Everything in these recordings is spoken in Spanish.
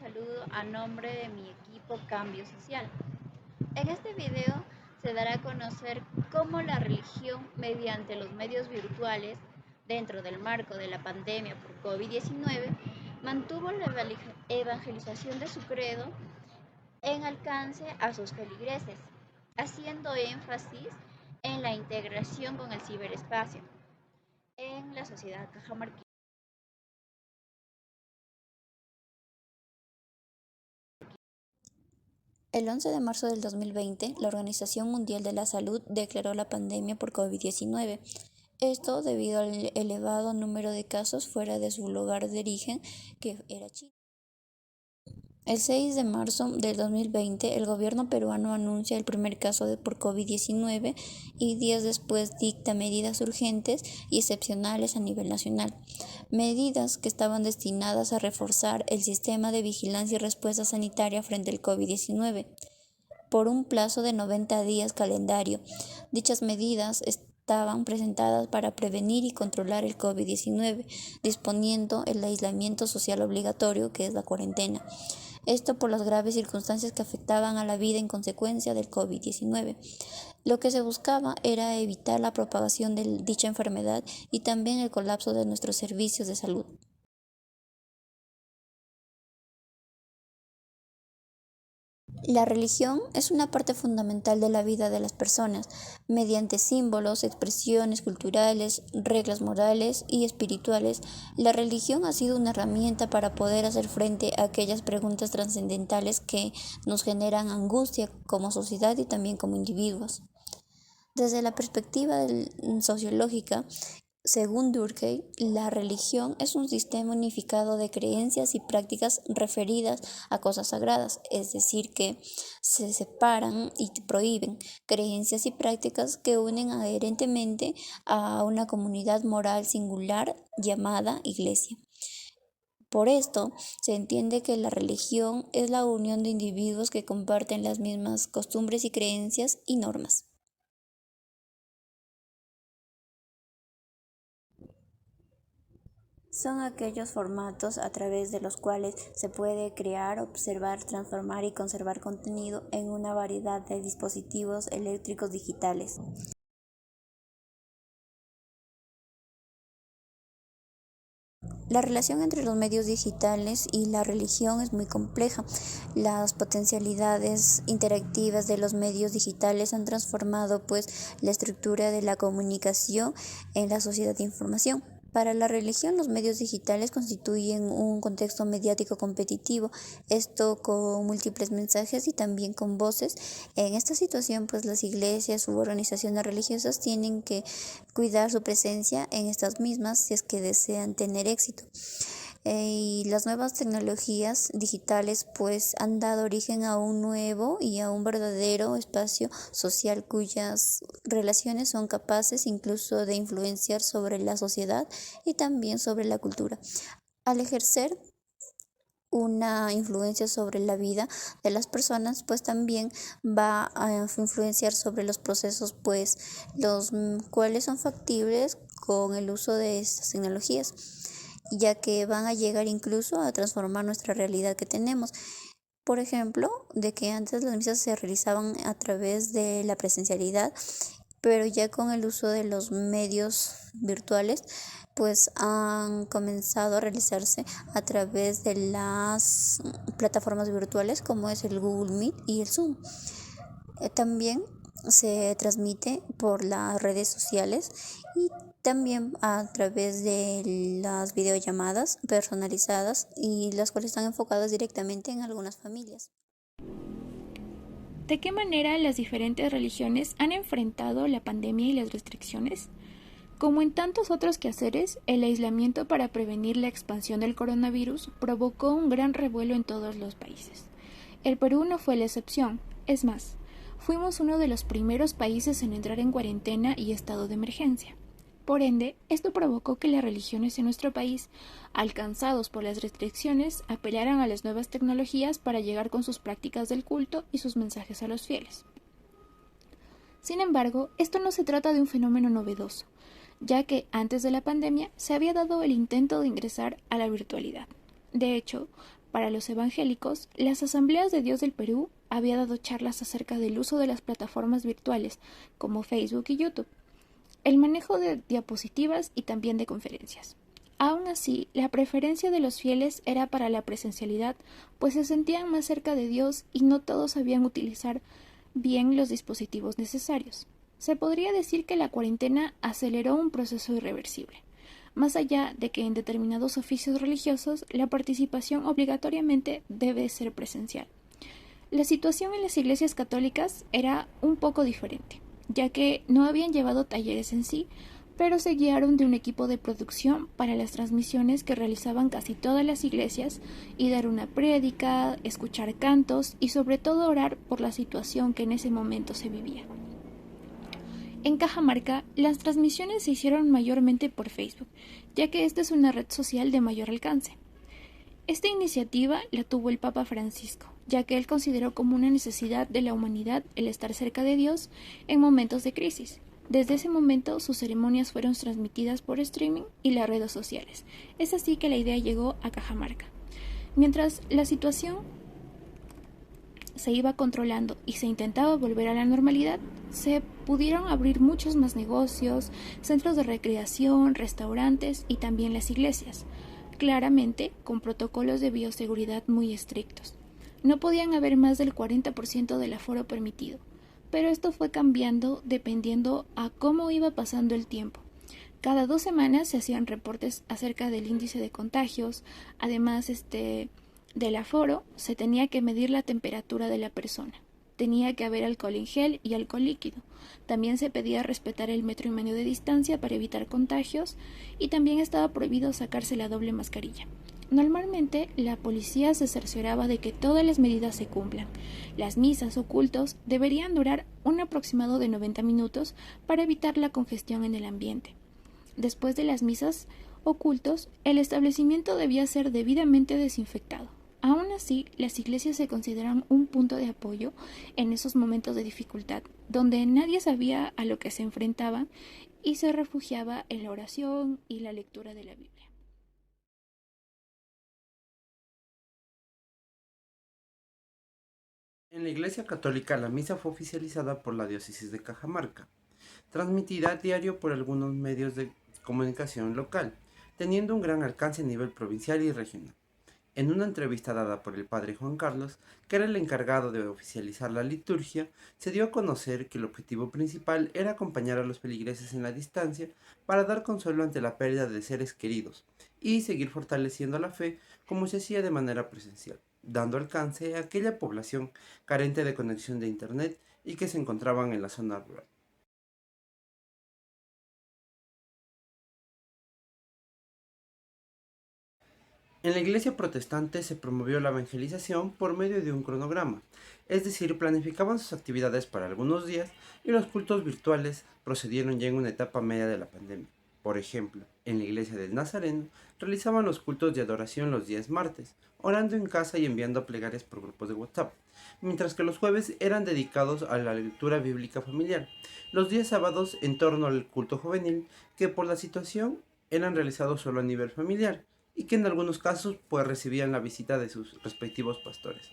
saludo a nombre de mi equipo Cambio Social. En este video se dará a conocer cómo la religión mediante los medios virtuales dentro del marco de la pandemia por COVID-19 mantuvo la evangelización de su credo en alcance a sus feligreses, haciendo énfasis en la integración con el ciberespacio en la sociedad cajamarquina. El 11 de marzo del 2020, la Organización Mundial de la Salud declaró la pandemia por COVID-19. Esto debido al elevado número de casos fuera de su lugar de origen, que era China. El 6 de marzo del 2020, el gobierno peruano anuncia el primer caso por COVID-19 y días después dicta medidas urgentes y excepcionales a nivel nacional. Medidas que estaban destinadas a reforzar el sistema de vigilancia y respuesta sanitaria frente al COVID-19 por un plazo de 90 días calendario. Dichas medidas estaban presentadas para prevenir y controlar el COVID-19, disponiendo el aislamiento social obligatorio, que es la cuarentena. Esto por las graves circunstancias que afectaban a la vida en consecuencia del COVID-19. Lo que se buscaba era evitar la propagación de dicha enfermedad y también el colapso de nuestros servicios de salud. La religión es una parte fundamental de la vida de las personas, mediante símbolos, expresiones culturales, reglas morales y espirituales. La religión ha sido una herramienta para poder hacer frente a aquellas preguntas trascendentales que nos generan angustia como sociedad y también como individuos. Desde la perspectiva sociológica, según Durkheim, la religión es un sistema unificado de creencias y prácticas referidas a cosas sagradas, es decir, que se separan y prohíben creencias y prácticas que unen adherentemente a una comunidad moral singular llamada Iglesia. Por esto, se entiende que la religión es la unión de individuos que comparten las mismas costumbres y creencias y normas. Son aquellos formatos a través de los cuales se puede crear, observar, transformar y conservar contenido en una variedad de dispositivos eléctricos digitales. La relación entre los medios digitales y la religión es muy compleja. Las potencialidades interactivas de los medios digitales han transformado la estructura de la comunicación en la sociedad de información. Para la religión, los medios digitales constituyen un contexto mediático competitivo, esto con múltiples mensajes y también con voces. En esta situación, las iglesias u organizaciones religiosas tienen que cuidar su presencia en estas mismas si es que desean tener éxito. Y las nuevas tecnologías digitales han dado origen a un nuevo y a un verdadero espacio social cuyas relaciones son capaces incluso de influenciar sobre la sociedad y también sobre la cultura. Al ejercer una influencia sobre la vida de las personas, también va a influenciar sobre los procesos, los cuales son factibles con el uso de estas tecnologías, ya que van a llegar incluso a transformar nuestra realidad que tenemos. Por ejemplo, de que antes las misas se realizaban a través de la presencialidad, pero ya con el uso de los medios virtuales, han comenzado a realizarse a través de las plataformas virtuales como es el Google Meet y el Zoom. También se transmite por las redes sociales y también a través de las videollamadas personalizadas y las cuales están enfocadas directamente en algunas familias. ¿De qué manera las diferentes religiones han enfrentado la pandemia y las restricciones? Como en tantos otros quehaceres, el aislamiento para prevenir la expansión del coronavirus provocó un gran revuelo en todos los países. El Perú no fue la excepción, es más, fuimos uno de los primeros países en entrar en cuarentena y estado de emergencia. Por ende, esto provocó que las religiones en nuestro país, alcanzados por las restricciones, apelaran a las nuevas tecnologías para llegar con sus prácticas del culto y sus mensajes a los fieles. Sin embargo, esto no se trata de un fenómeno novedoso, ya que antes de la pandemia se había dado el intento de ingresar a la virtualidad. De hecho, Para los evangélicos, las Asambleas de Dios del Perú había dado charlas acerca del uso de las plataformas virtuales como Facebook y YouTube, el manejo de diapositivas y también de conferencias. Aún así, la preferencia de los fieles era para la presencialidad, pues se sentían más cerca de Dios y no todos sabían utilizar bien los dispositivos necesarios. Se podría decir que la cuarentena aceleró un proceso irreversible, más allá de que en determinados oficios religiosos la participación obligatoriamente debe ser presencial. La situación en las iglesias católicas era un poco diferente, ya que no habían llevado talleres en sí, pero se guiaron de un equipo de producción para las transmisiones que realizaban casi todas las iglesias y dar una prédica, escuchar cantos y sobre todo orar por la situación que en ese momento se vivía. En Cajamarca, las transmisiones se hicieron mayormente por Facebook, ya que esta es una red social de mayor alcance. Esta iniciativa la tuvo el Papa Francisco, ya que él consideró como una necesidad de la humanidad el estar cerca de Dios en momentos de crisis. Desde ese momento, sus ceremonias fueron transmitidas por streaming y las redes sociales. Es así que la idea llegó a Cajamarca. Mientras la situación se iba controlando y se intentaba volver a la normalidad, se pudieron abrir muchos más negocios, centros de recreación, restaurantes y también las iglesias, claramente con protocolos de bioseguridad muy estrictos. No podían haber más del 40% del aforo permitido, pero esto fue cambiando dependiendo a cómo iba pasando el tiempo. Cada 2 semanas se hacían reportes acerca del índice de contagios, además del aforo, se tenía que medir la temperatura de la persona. Tenía que haber alcohol en gel y alcohol líquido. También se pedía respetar el 1,5 metros de distancia para evitar contagios y también estaba prohibido sacarse la doble mascarilla. Normalmente, la policía se cercioraba de que todas las medidas se cumplan. Las misas o cultos deberían durar un aproximado de 90 minutos para evitar la congestión en el ambiente. Después de las misas o cultos, el establecimiento debía ser debidamente desinfectado. Aún así, las iglesias se consideran un punto de apoyo en esos momentos de dificultad, donde nadie sabía a lo que se enfrentaba y se refugiaba en la oración y la lectura de la Biblia. En la Iglesia Católica, la misa fue oficializada por la Diócesis de Cajamarca, transmitida a diario por algunos medios de comunicación local, teniendo un gran alcance a nivel provincial y regional. En una entrevista dada por el padre Juan Carlos, que era el encargado de oficializar la liturgia, se dio a conocer que el objetivo principal era acompañar a los feligreses en la distancia para dar consuelo ante la pérdida de seres queridos y seguir fortaleciendo la fe como se hacía de manera presencial, dando alcance a aquella población carente de conexión de internet y que se encontraban en la zona rural. En la iglesia protestante se promovió la evangelización por medio de un cronograma, es decir, planificaban sus actividades para algunos días y los cultos virtuales procedieron ya en una etapa media de la pandemia. Por ejemplo, en la iglesia del Nazareno realizaban los cultos de adoración los días martes, orando en casa y enviando plegarias por grupos de WhatsApp, mientras que los jueves eran dedicados a la lectura bíblica familiar, los días sábados en torno al culto juvenil, que por la situación eran realizados solo a nivel familiar, y que en algunos casos pues recibían la visita de sus respectivos pastores.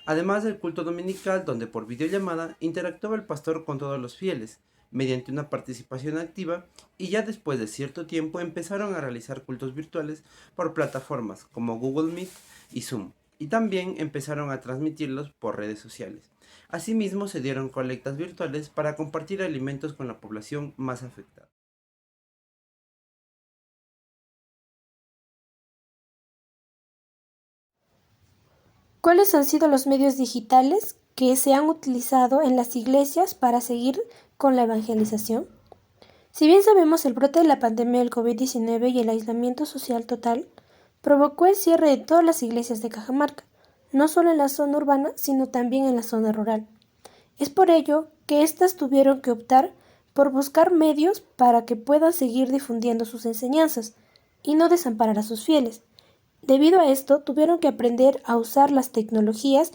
Además del culto dominical, donde por videollamada interactuaba el pastor con todos los fieles, mediante una participación activa, y ya después de cierto tiempo empezaron a realizar cultos virtuales por plataformas como Google Meet y Zoom, y también empezaron a transmitirlos por redes sociales. Asimismo se dieron colectas virtuales para compartir alimentos con la población más afectada. ¿Cuáles han sido los medios digitales que se han utilizado en las iglesias para seguir con la evangelización? Si bien sabemos, el brote de la pandemia del COVID-19 y el aislamiento social total provocó el cierre de todas las iglesias de Cajamarca, no solo en la zona urbana, sino también en la zona rural. Es por ello que éstas tuvieron que optar por buscar medios para que puedan seguir difundiendo sus enseñanzas y no desamparar a sus fieles. Debido a esto, tuvieron que aprender a usar las tecnologías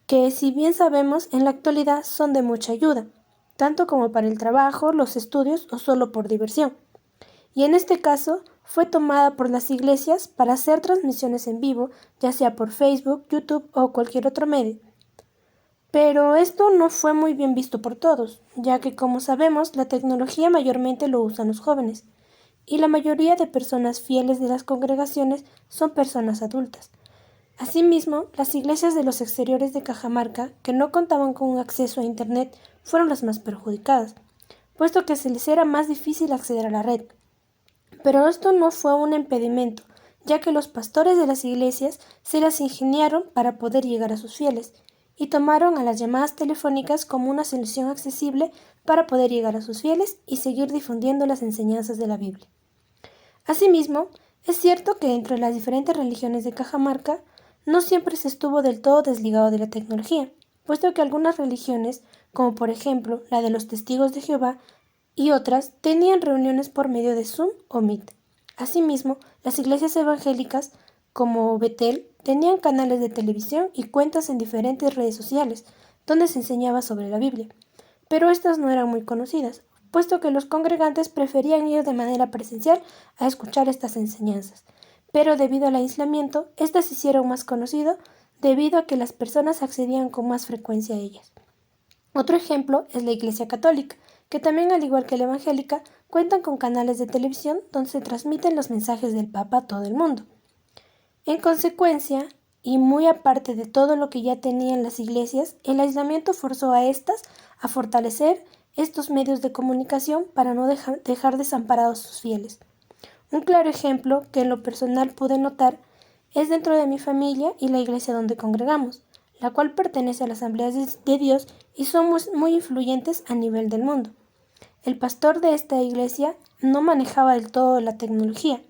que, si bien sabemos, en la actualidad son de mucha ayuda, tanto como para el trabajo, los estudios o solo por diversión. Y en este caso, fue tomada por las iglesias para hacer transmisiones en vivo, ya sea por Facebook, YouTube o cualquier otro medio. Pero esto no fue muy bien visto por todos, ya que, como sabemos, la tecnología mayormente lo usan los jóvenes, y la mayoría de personas fieles de las congregaciones son personas adultas. Asimismo, las iglesias de los exteriores de Cajamarca, que no contaban con un acceso a Internet, fueron las más perjudicadas, puesto que se les era más difícil acceder a la red. Pero esto no fue un impedimento, ya que los pastores de las iglesias se las ingeniaron para poder llegar a sus fieles, y tomaron a las llamadas telefónicas como una solución accesible para poder llegar a sus fieles y seguir difundiendo las enseñanzas de la Biblia. Asimismo, es cierto que entre las diferentes religiones de Cajamarca no siempre se estuvo del todo desligado de la tecnología, puesto que algunas religiones, como por ejemplo la de los Testigos de Jehová y otras, tenían reuniones por medio de Zoom o Meet. Asimismo, las iglesias evangélicas, como Betel, tenían canales de televisión y cuentas en diferentes redes sociales, donde se enseñaba sobre la Biblia. Pero estas no eran muy conocidas, puesto que los congregantes preferían ir de manera presencial a escuchar estas enseñanzas. Pero debido al aislamiento, estas se hicieron más conocidas debido a que las personas accedían con más frecuencia a ellas. Otro ejemplo es la Iglesia Católica, que también, al igual que la evangélica, cuentan con canales de televisión donde se transmiten los mensajes del Papa a todo el mundo. En consecuencia, y muy aparte de todo lo que ya tenían las iglesias, el aislamiento forzó a estas a fortalecer estos medios de comunicación para no dejar desamparados a sus fieles. Un claro ejemplo que en lo personal pude notar es dentro de mi familia y la iglesia donde congregamos, la cual pertenece a las Asambleas de Dios y somos muy influyentes a nivel del mundo. El pastor de esta iglesia no manejaba del todo la tecnología,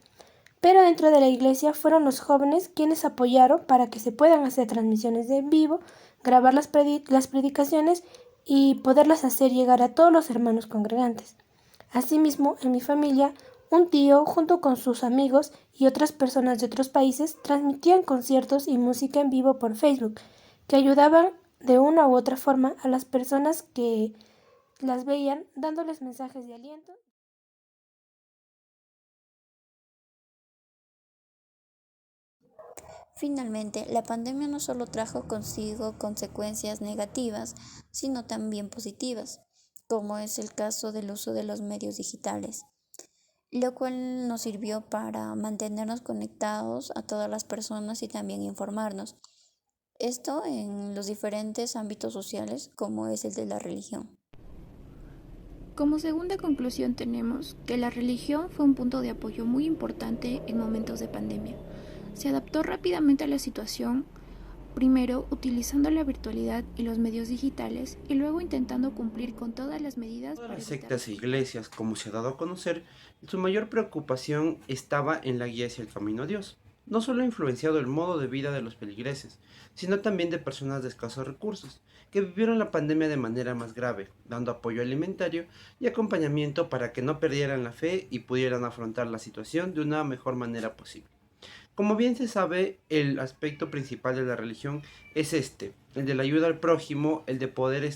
pero dentro de la iglesia fueron los jóvenes quienes apoyaron para que se puedan hacer transmisiones de en vivo, grabar las predicaciones y poderlas hacer llegar a todos los hermanos congregantes. Asimismo, en mi familia, un tío, junto con sus amigos y otras personas de otros países, transmitían conciertos y música en vivo por Facebook, que ayudaban de una u otra forma a las personas que las veían, dándoles mensajes de aliento. Finalmente, la pandemia no solo trajo consigo consecuencias negativas, sino también positivas, como es el caso del uso de los medios digitales, lo cual nos sirvió para mantenernos conectados a todas las personas y también informarnos. Esto en los diferentes ámbitos sociales, como es el de la religión. Como segunda conclusión tenemos que la religión fue un punto de apoyo muy importante en momentos de pandemia. Se adaptó rápidamente a la situación, primero utilizando la virtualidad y los medios digitales y luego intentando cumplir con todas las medidas Todas para las evitar... sectas e iglesias, como se ha dado a conocer, su mayor preocupación estaba en la guía hacia el camino a Dios. No solo ha influenciado el modo de vida de los feligreses, sino también de personas de escasos recursos, que vivieron la pandemia de manera más grave, dando apoyo alimentario y acompañamiento para que no perdieran la fe y pudieran afrontar la situación de una mejor manera posible. Como bien se sabe, el aspecto principal de la religión es el de la ayuda al prójimo, el de poder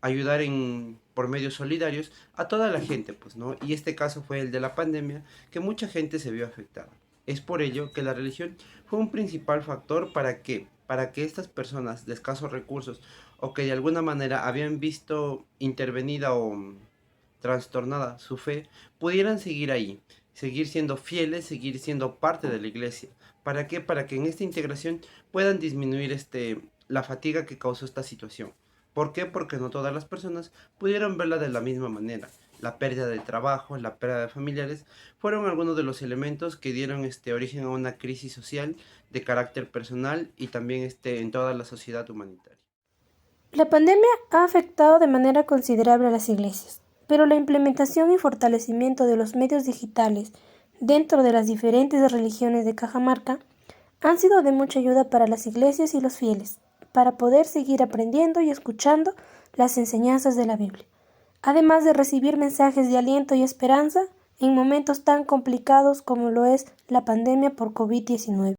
ayudar por medios solidarios a toda la gente, pues, ¿no? Y este caso fue el de la pandemia, que mucha gente se vio afectada. Es por ello que la religión fue un principal factor para que estas personas de escasos recursos o que de alguna manera habían visto intervenida o trastornada su fe, pudieran seguir ahí, seguir siendo fieles, seguir siendo parte de la iglesia. ¿Para qué? Para que en esta integración puedan disminuir la fatiga que causó esta situación. ¿Por qué? Porque no todas las personas pudieron verla de la misma manera. La pérdida de trabajo, la pérdida de familiares, fueron algunos de los elementos que dieron origen a una crisis social de carácter personal y también en toda la sociedad humanitaria. La pandemia ha afectado de manera considerable a las iglesias, pero la implementación y fortalecimiento de los medios digitales dentro de las diferentes religiones de Cajamarca han sido de mucha ayuda para las iglesias y los fieles, para poder seguir aprendiendo y escuchando las enseñanzas de la Biblia, además de recibir mensajes de aliento y esperanza en momentos tan complicados como lo es la pandemia por COVID-19.